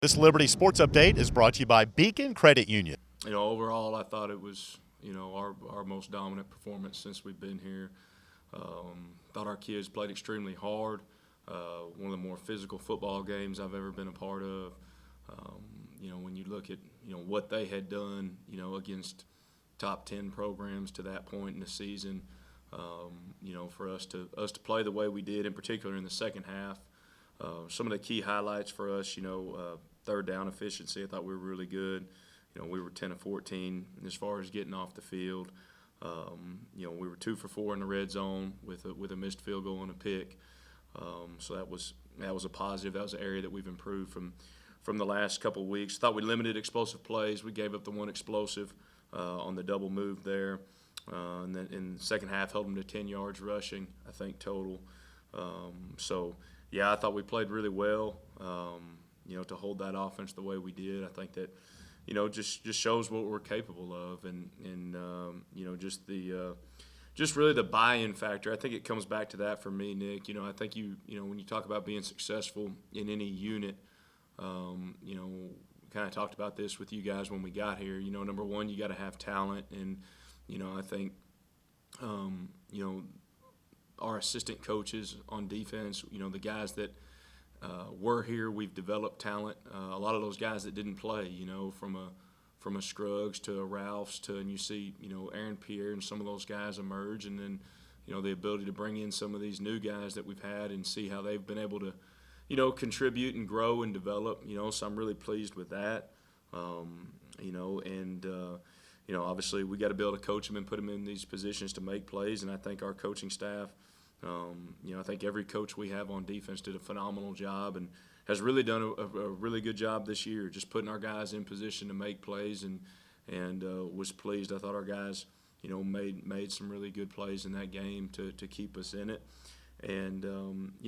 This Liberty Sports Update is brought to you by Beacon Credit Union. Overall, I thought it was, our most dominant performance since we've been here. Thought our kids played extremely hard. One of the more physical football games I've ever been a part of. When you look at, what they had done, against top 10 programs to that point in the season, for us to play the way we did, in particular in the second half. Some of the key highlights for us, third down efficiency, I thought we were really good. We were 10 of 14 as far as getting off the field. We were 2 for 4 in the red zone with a missed field goal and a pick. So that was a positive. That was an area that we've improved from the last couple of weeks. Thought we limited explosive plays. We gave up the one explosive on the double move there. And then in the second half, held them to 10 yards rushing, I think, total. I thought we played really well, to hold that offense the way we did. I think that, just shows what we're capable of, and just really the buy-in factor. I think it comes back to that for me, Nick. I think when you talk about being successful in any unit, kind of talked about this with you guys when we got here. Number one, you got to have talent, and I think our assistant coaches on defense, the guys that were here, we've developed talent. A lot of those guys that didn't play, from a Scruggs to a Ralphs and you see, Aaron Pierre and some of those guys emerge, and then, the ability to bring in some of these new guys that we've had and see how they've been able to, contribute and grow and develop, so I'm really pleased with that. Obviously we got to be able to coach them and put them in these positions to make plays, and I think our coaching staff, I think every coach we have on defense did a phenomenal job and has really done a really good job this year, just putting our guys in position to make plays, and was pleased. I thought our guys, made some really good plays in that game to keep us in it. And,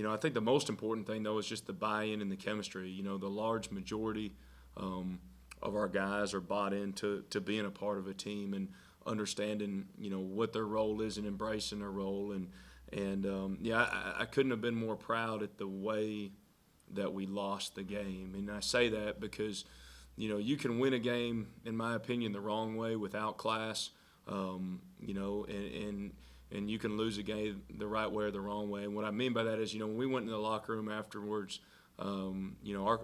I think the most important thing, though, is just the buy-in and the chemistry. The large majority of our guys are bought into being a part of a team and understanding, what their role is and embracing their role. I couldn't have been more proud at the way that we lost the game. And I say that because, you can win a game, in my opinion, the wrong way without class, and you can lose a game the right way or the wrong way. And what I mean by that is, when we went in the locker room afterwards, our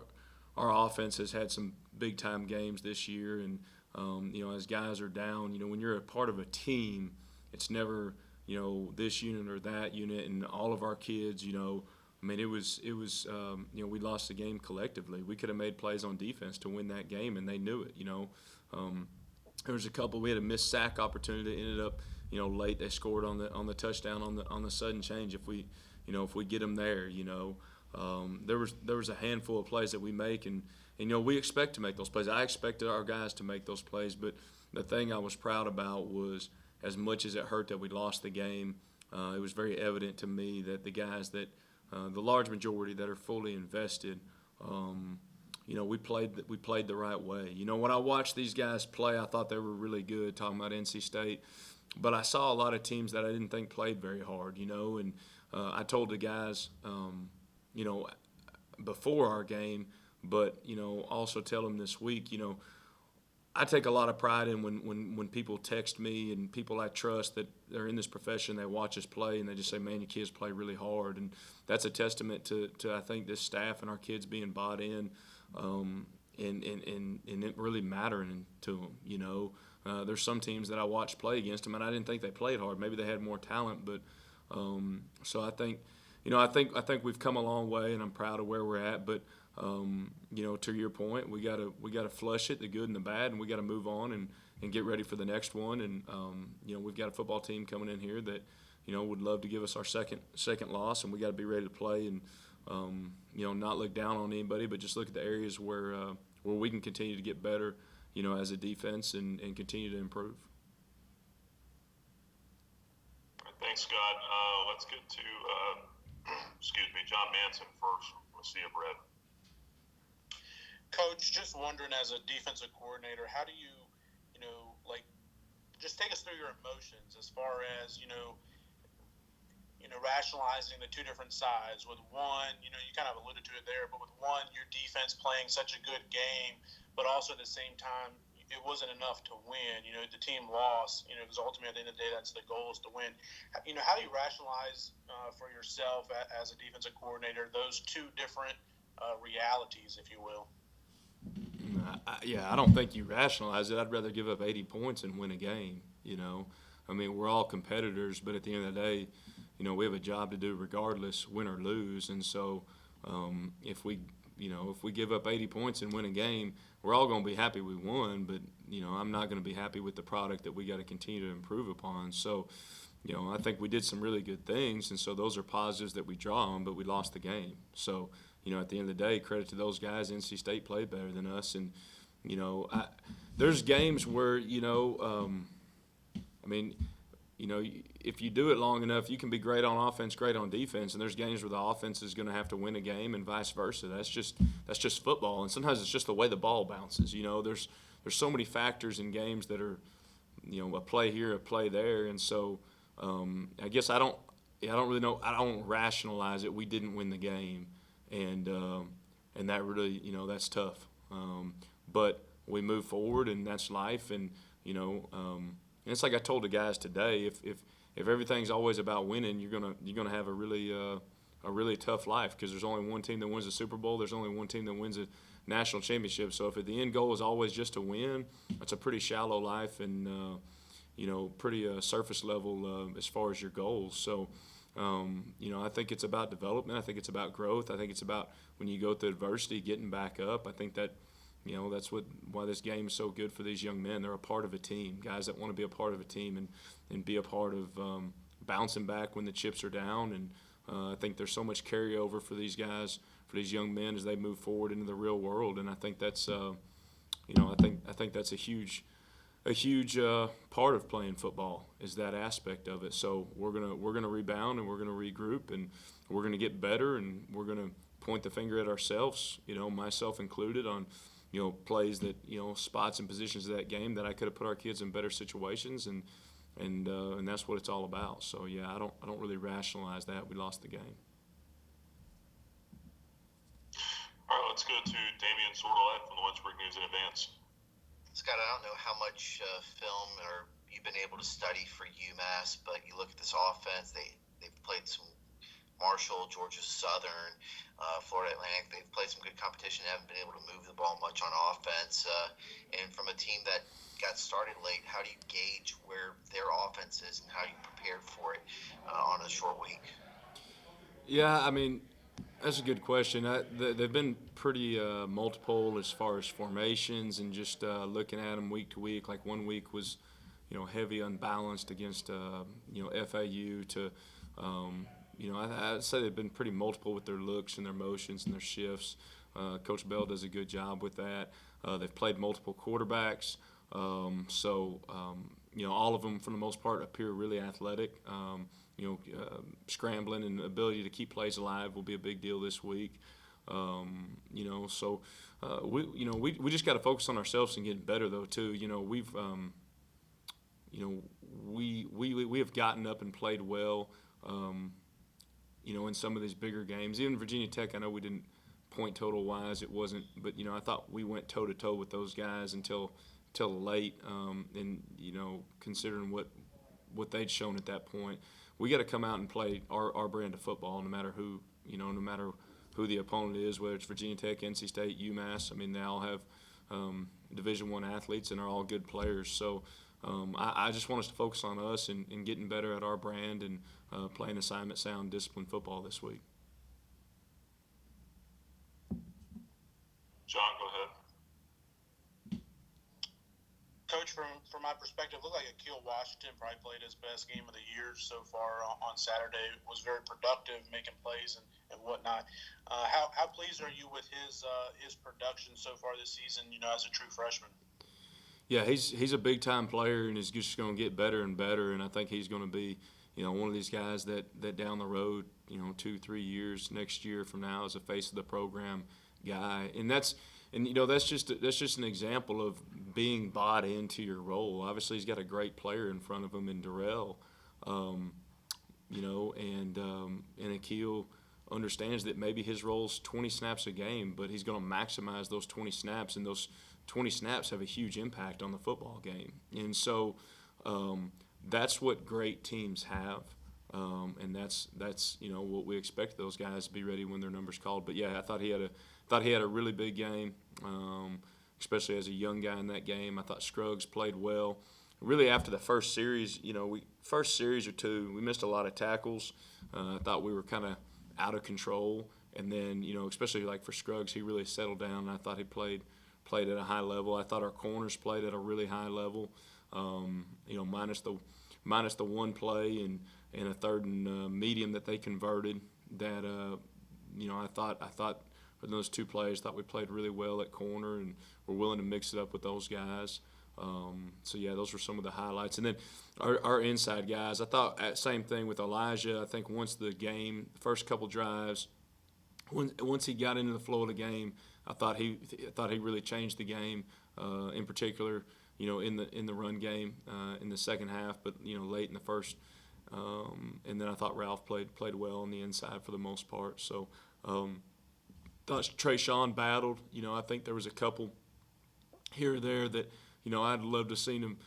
offense has had some big-time games this year. And, as guys are down, when you're a part of a team, it's never – this unit or that unit, and all of our kids, it was we lost the game collectively. We could have made plays on defense to win that game, and they knew it, There was a couple, we had a missed sack opportunity that ended up, late. They scored on the touchdown on the sudden change. If we get them there, there was a handful of plays that we make, and we expect to make those plays. I expected our guys to make those plays, but the thing I was proud about was, as much as it hurt that we lost the game, it was very evident to me that the guys that, the large majority that are fully invested, we played the right way. When I watched these guys play, I thought they were really good, talking about NC State. But I saw a lot of teams that I didn't think played very hard, and I told the guys, before our game, but, also tell them this week, I take a lot of pride in when people text me and people I trust that are in this profession, they watch us play and they just say, man, your kids play really hard. And that's a testament to I think, this staff and our kids being bought in, and it really mattering to them, There's some teams that I watched play against them and I didn't think they played hard. Maybe they had more talent, but so I think, I think we've come a long way, and I'm proud of where we're at. But to your point, we gotta flush it, the good and the bad, and we gotta move on and get ready for the next one. And we've got a football team coming in here that would love to give us our second loss, and we got to be ready to play and not look down on anybody, but just look at the areas where we can continue to get better, as a defense and continue to improve. Thanks, Scott. Let's get to John Manson first with C of Red. Coach, just wondering, as a defensive coordinator, how do you, just take us through your emotions as far as, rationalizing the two different sides. With one, you kind of alluded to it there, but with one, your defense playing such a good game, but also at the same time, it wasn't enough to win. The team lost. Because ultimately at the end of the day, that's the goal, is to win. How do you rationalize for yourself as a defensive coordinator those two different realities, if you will? I don't think you rationalize it. I'd rather give up 80 points and win a game. I mean, we're all competitors, but at the end of the day, we have a job to do regardless, win or lose. And so, if we give up 80 points and win a game, we're all going to be happy we won. But I'm not going to be happy with the product that we got to continue to improve upon. So, I think we did some really good things, and so those are positives that we draw on. But we lost the game. So, at the end of the day, credit to those guys. NC State played better than us, and there's games where if you do it long enough, you can be great on offense, great on defense, and there's games where the offense is going to have to win a game, and vice versa. That's just football, and sometimes it's just the way the ball bounces. There's so many factors in games that are, a play here, a play there, and so I guess I don't really know. I don't rationalize it. We didn't win the game, and that really, that's tough. But we move forward, and that's life, and and it's like I told the guys today. If everything's always about winning, you're gonna have a really tough life, because there's only one team that wins the Super Bowl. There's only one team that wins a national championship. So if the end goal is always just to win, that's a pretty shallow life, and pretty surface level as far as your goals. So. I think it's about development. I think it's about growth. I think it's about, when you go through adversity, getting back up. I think that, that's why this game is so good for these young men. They're a part of a team, guys that want to be a part of a team and be a part of bouncing back when the chips are down. And I think there's so much carryover for these guys, for these young men, as they move forward into the real world. And I think that's, I think that's a huge part of playing football, is that aspect of it. So we're gonna rebound, and we're gonna regroup, and we're gonna get better, and we're gonna point the finger at ourselves, myself included, on plays that, spots and positions of that game that I could have put our kids in better situations, and that's what it's all about. So yeah, I don't really rationalize that. We lost the game. All right, let's go to Damian Sordelak from the Lynchburg News in Advance. Scott, I don't know how much film or you've been able to study for UMass, but you look at this offense. They've played some Marshall, Georgia Southern, Florida Atlantic. They've played some good competition. They haven't been able to move the ball much on offense. And from a team that got started late, how do you gauge where their offense is and how you prepared for it on a short week? Yeah, I mean, that's a good question. They've been pretty multiple as far as formations, and just looking at them week to week. Like one week was, heavy unbalanced against, FAU to, I'd say they've been pretty multiple with their looks and their motions and their shifts. Coach Bell does a good job with that. They've played multiple quarterbacks. So all of them, for the most part, appear really athletic. Scrambling and ability to keep plays alive will be a big deal this week. So we just got to focus on ourselves and getting better, though, too. We've we have gotten up and played well. In some of these bigger games, even Virginia Tech. I know we didn't point total wise, it wasn't, but I thought we went toe to toe with those guys until late. And considering what they'd shown at that point. We got to come out and play our brand of football, no matter who the opponent is, whether it's Virginia Tech, NC State, UMass. I mean, they all have Division I athletes and are all good players. So I just want us to focus on us and getting better at our brand and playing assignment sound, disciplined football this week. John, go ahead. Coach, from my perspective, it looked like Akil Washington probably played his best game of the year so far on Saturday. Was very productive, making plays and whatnot. How pleased are you with his production so far this season, as a true freshman? Yeah, he's a big time player, and he's just going to get better and better. And I think he's going to be, one of these guys that down the road, 2-3 years, next year from now, is a face of the program guy. And that's just an example of being bought into your role. Obviously, he's got a great player in front of him in Darrell. and Akil understands that maybe his role's 20 snaps a game, but he's going to maximize those 20 snaps, and those 20 snaps have a huge impact on the football game. And so that's what great teams have, and that's what we expect those guys to be ready when their number's called. But yeah, I thought he had a really big game, especially as a young guy in that game. I thought Scruggs played well. Really, after the first series, first series or two, we missed a lot of tackles. I thought we were kind of out of control, and then especially like for Scruggs, he really settled down. And I thought he played at a high level. I thought our corners played at a really high level. Minus the one play and a third and medium that they converted. That I thought for those two plays, thought we played really well at corner and were willing to mix it up with those guys. So yeah, those were some of the highlights. And then our inside guys, I thought same thing with Elijah. I think once the game, first couple drives, once he got into the flow of the game, I thought he really changed the game. In particular, in the run game in the second half, but late in the first. And then I thought Ralph played well on the inside for the most part. So thought Trayshawn battled. I think there was a couple here or there that I'd love to have seen him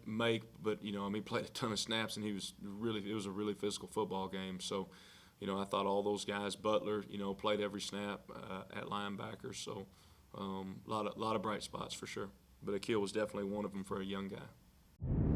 make, but he played a ton of snaps, and it was a really physical football game. So I thought all those guys, Butler, played every snap at linebacker. So a lot of bright spots for sure. But Akil was definitely one of them for a young guy.